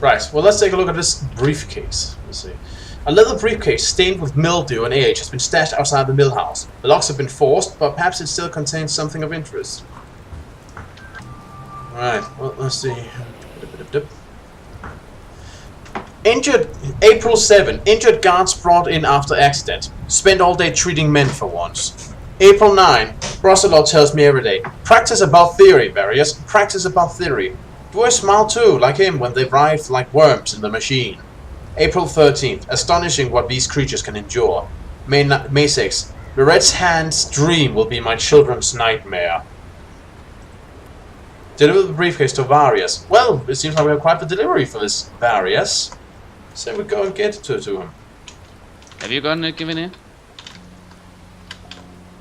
Right, well let's take a look at this briefcase. Let's see. A leather briefcase stained with mildew and age has been stashed outside the mill house. The locks have been forced, but perhaps it still contains something of interest. Right, well let's see. Injured April 7. Injured guards brought in after accident. Spent all day treating men for once. April 9. Brosselot tells me every day. Practice about theory, Various. Practice about theory. Dwarves smile too, like him, when they writhe like worms in the machine. April 13th. Astonishing what these creatures can endure. May 6. The Red Hand's dream will be my children's nightmare. Deliver the briefcase to Various. Well, it seems like we have quite the delivery for this Various. So we go and get it to him. Have you gotten it given in?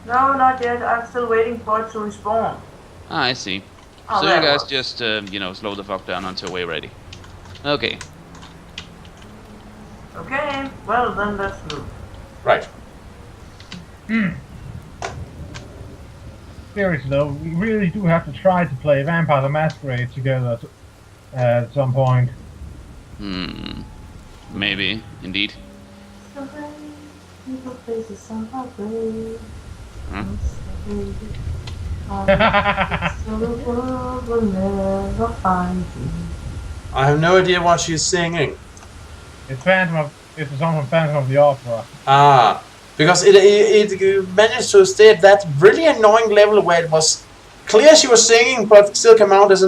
No, not yet. I'm still waiting for it to respawn. Ah, I see. Oh, So there you it guys was. just, slow the fuck down until we're ready. Okay. Okay, well then let's move. Right. Seriously though, we really do have to try to play Vampire the Masquerade together at some point. Maybe, indeed. Huh? I have no idea what she's singing. It's a song from Phantom of the Opera. Ah, because it managed to stay at that really annoying level where it was clear she was singing, but still came out as a.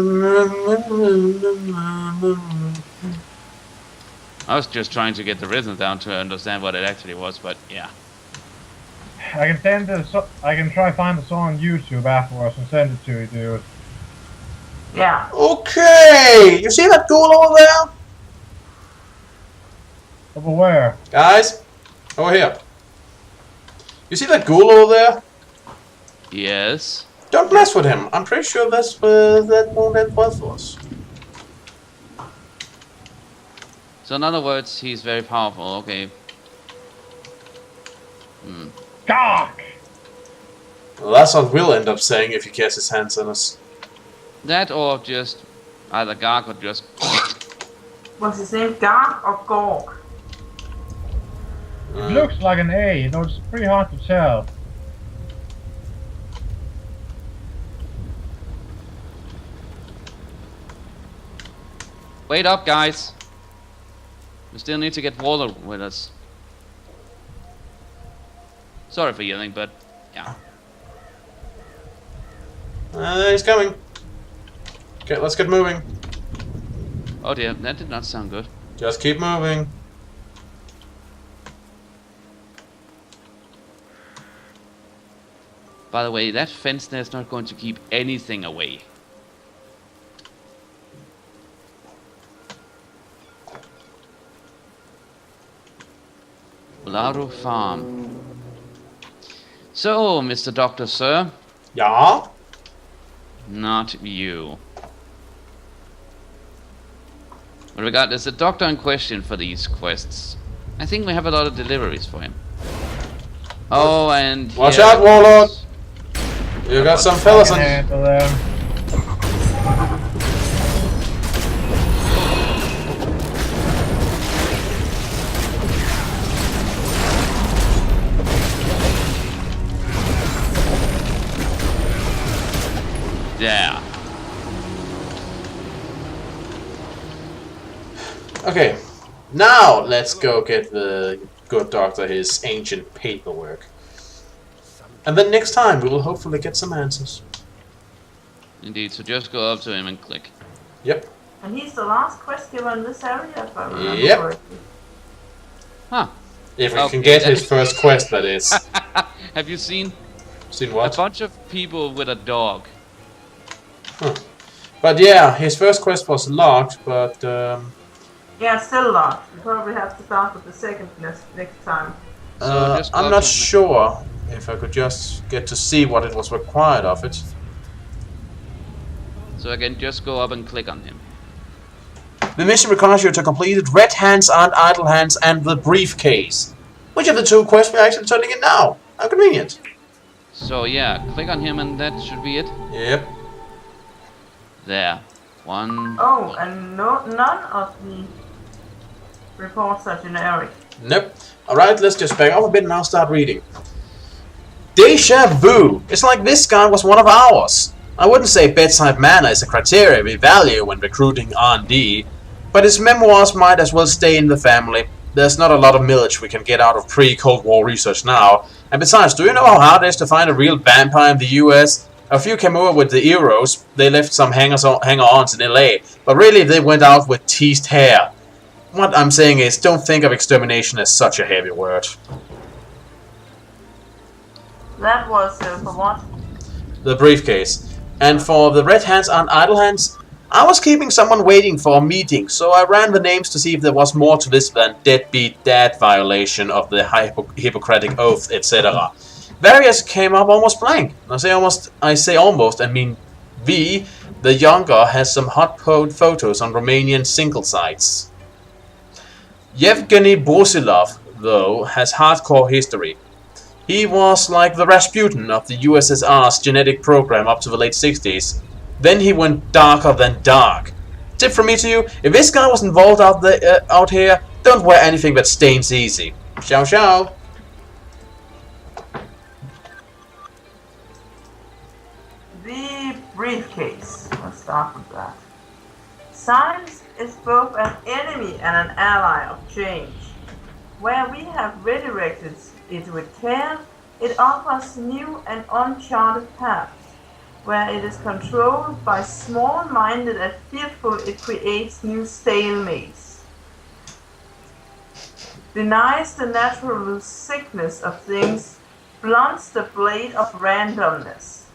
I was just trying to get the rhythm down to understand what it actually was, but yeah. I can try find the song on YouTube afterwards and send it to you, dude. Yeah. Okay, you see that ghoul over there, Over where? guys? Over here. You see that ghoul over there? Yes. Don't mess with him. I'm pretty sure that won't end well for us. So in other words, he's very powerful, okay. Gawk! Well, that's what we'll end up saying if he gets his hands on us. That or just either Garg or just... Was his name Garg or Gorg? It looks like an A, though it's pretty hard to tell. Wait up, guys. We still need to get Waller with us. Sorry for yelling, but yeah. He's coming. Okay, let's get moving. Oh dear, that did not sound good. Just keep moving. By the way, that fence there's not going to keep anything away. Laro Farm. So, Mr. Doctor, sir. Yeah? Not you. But regardless, the doctor in question for these quests. I think we have a lot of deliveries for him. Oh, and Watch here out, it Warlord! is. You got some fellas on. Handle them. Yeah. Okay, now let's go get the good doctor his ancient paperwork. And then next time we will hopefully get some answers. Indeed, so just go up to him and click. Yep. And he's the last quest giver in this area, if I remember Yep. correctly. Huh. If we Okay, can get his that- first quest, that is. Have you seen Seen a what? bunch of people with a dog? Huh. But yeah, his first quest was locked, but Yeah, still locked. We probably have to start with the second next time. So just go I'm up not to him. sure if I could just get to see what it was required of it. So again, just go up and click on him. The mission requires you to complete it. Red hands and idle hands and the briefcase. Which of the two quests we're actually turning in now? How convenient. So yeah, click on him and that should be it. Yep. There. One. Oh, and none of the reports are generic. Nope. Alright, let's just back off a bit and I'll start reading. Deja vu! It's like this guy was one of ours. I wouldn't say bedside manner is a criteria we value when recruiting R&D, but his memoirs might as well stay in the family. There's not a lot of mileage we can get out of pre-Cold War research now, and besides, do you know how hard it is to find a real vampire in the US? A few came over with the Eros, they left some hanger-ons in LA, but really they went out with teased hair. What I'm saying is, don't think of extermination as such a heavy word. That was for what? The briefcase. And for the Red Hands and Idle Hands, I was keeping someone waiting for a meeting, so I ran the names to see if there was more to this than deadbeat dad violation of the Hippocratic Oath, etc. Various came up almost blank. I say almost, I mean V, the younger, has some hot photos on Romanian single sites. Yevgeny Borsilov, though, has hardcore history. He was like the Rasputin of the USSR's genetic program up to the late 60s. Then he went darker than dark. Tip from me to you, if this guy was involved out here, don't wear anything that stains easy. Ciao ciao! The briefcase. Let's start with that. Science is both an enemy and an ally of change. Where we have redirected it with care, it offers new and uncharted paths. Where it is controlled by small-minded and fearful, it creates new stalemates. Denies the natural sickness of things, blunts the blade of randomness.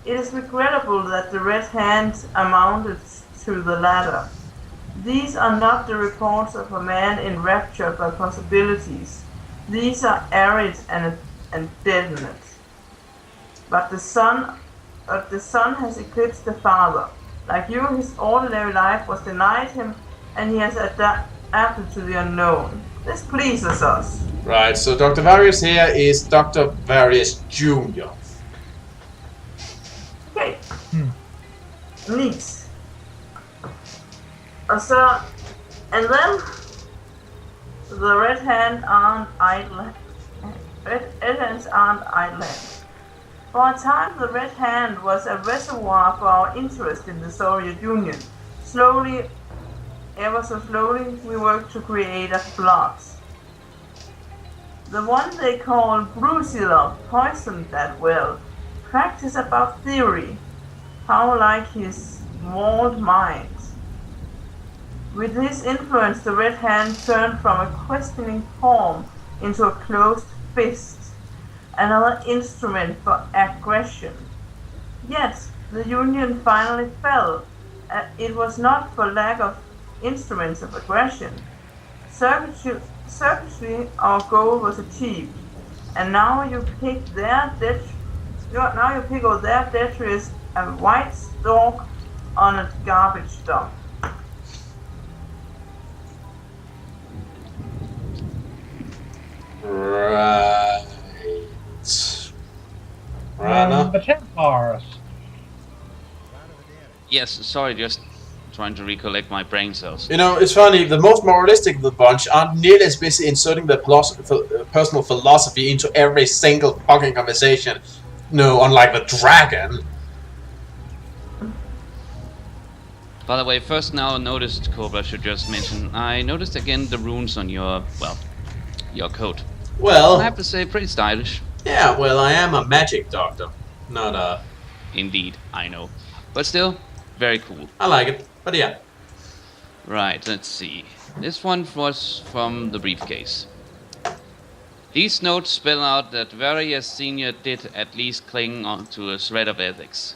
It is regrettable that the Red Hand amounted to the latter. These are not the reports of a man enraptured by possibilities. These are arid and definite. But the son has eclipsed the father. Like you, his ordinary life was denied him, and he has adapted to the unknown. This pleases us. Right, so Dr. Various here is Dr. Various Jr. Okay. Neat. So, and then the Red Hands aren't idle. Red Hands aren't idle. For a time, the Red Hand was a reservoir for our interest in the Soviet Union. Slowly, ever so slowly, we worked to create a plot. The one they call Brusilov poisoned that well. Practice about theory, how like his walled mind. With his influence, the Red Hand turned from a questioning palm into a closed fist, another instrument for aggression. Yet, the Union finally fell. It was not for lack of instruments of aggression. Circuitry, our goal was achieved, and now you pick all their detritus a white stalk on a garbage dump. Right. Rana? The Templars. Yes, sorry, just trying to recollect my brain cells. You know, it's funny, the most moralistic of the bunch aren't nearly as busy inserting their personal philosophy into every single fucking conversation. No, unlike the dragon. By the way, first now noticed, Cobra, should just mention, I noticed again the runes on your coat. Well, I have to say, pretty stylish. yeah, well, I am a magic doctor, not a... Indeed, I know. But still, very cool. I like it, but yeah. Right, let's see. This one was from the briefcase. These notes spell out that Various Senior did at least cling on to a thread of ethics.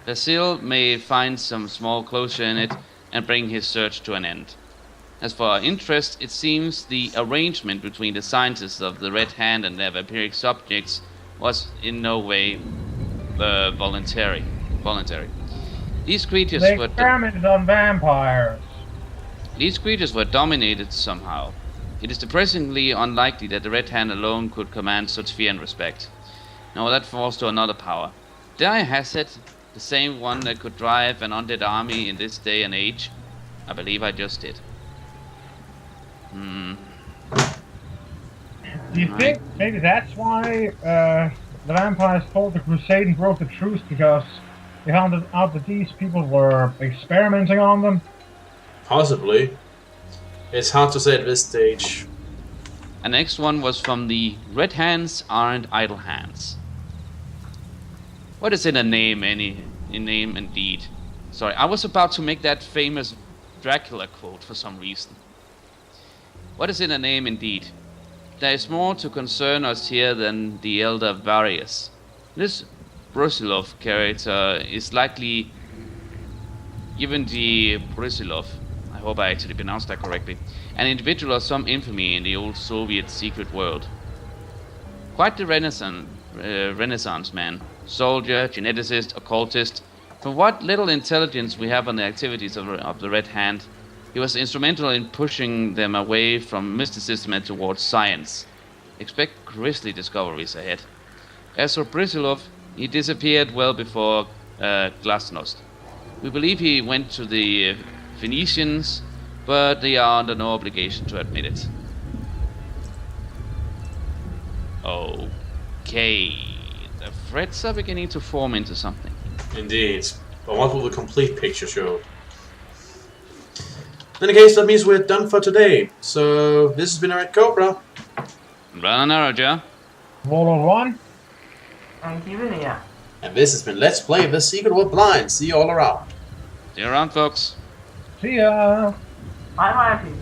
Basil may find some small closure in it and bring his search to an end. As for our interest, it seems the arrangement between the scientists of the Red Hand and their vampiric subjects was in no way voluntary. These creatures They were experimented on vampires. These creatures were dominated somehow. It is depressingly unlikely that the Red Hand alone could command such fear and respect. Now that falls to another power. Dare I hazard the same one that could drive an undead army in this day and age? I believe I just did. Do you think maybe that's why the vampires told the crusade and broke the truce, because they found out that these people were experimenting on them? Possibly. It's hard to say at this stage. And next one was from the Red Hands Aren't Idle Hands. What is in a name, in name and deed? Sorry, I was about to make that famous Dracula quote for some reason. What is in a name and deed? There is more to concern us here than the elder Varius. This Brusilov character is likely Evgeny Brusilov, I hope I actually pronounced that correctly, an individual of some infamy in the old Soviet secret world. Quite the Renaissance man, soldier, geneticist, occultist. From what little intelligence we have on the activities of the Red Hand, he was instrumental in pushing them away from mysticism and towards science. Expect grisly discoveries ahead. As for Brusilov, he disappeared well before Glasnost. We believe he went to the Phoenicians, but they are under no obligation to admit it. Okay, the threads are beginning to form into something. Indeed. But what will the complete picture show? In any case, that means we're done for today. So, this has been Red Cobra. Run Naraja. Roll 1. And keep it here. And this has been Let's Play The Secret World Blind. See you all around. See you around, folks. See ya! Bye bye, people.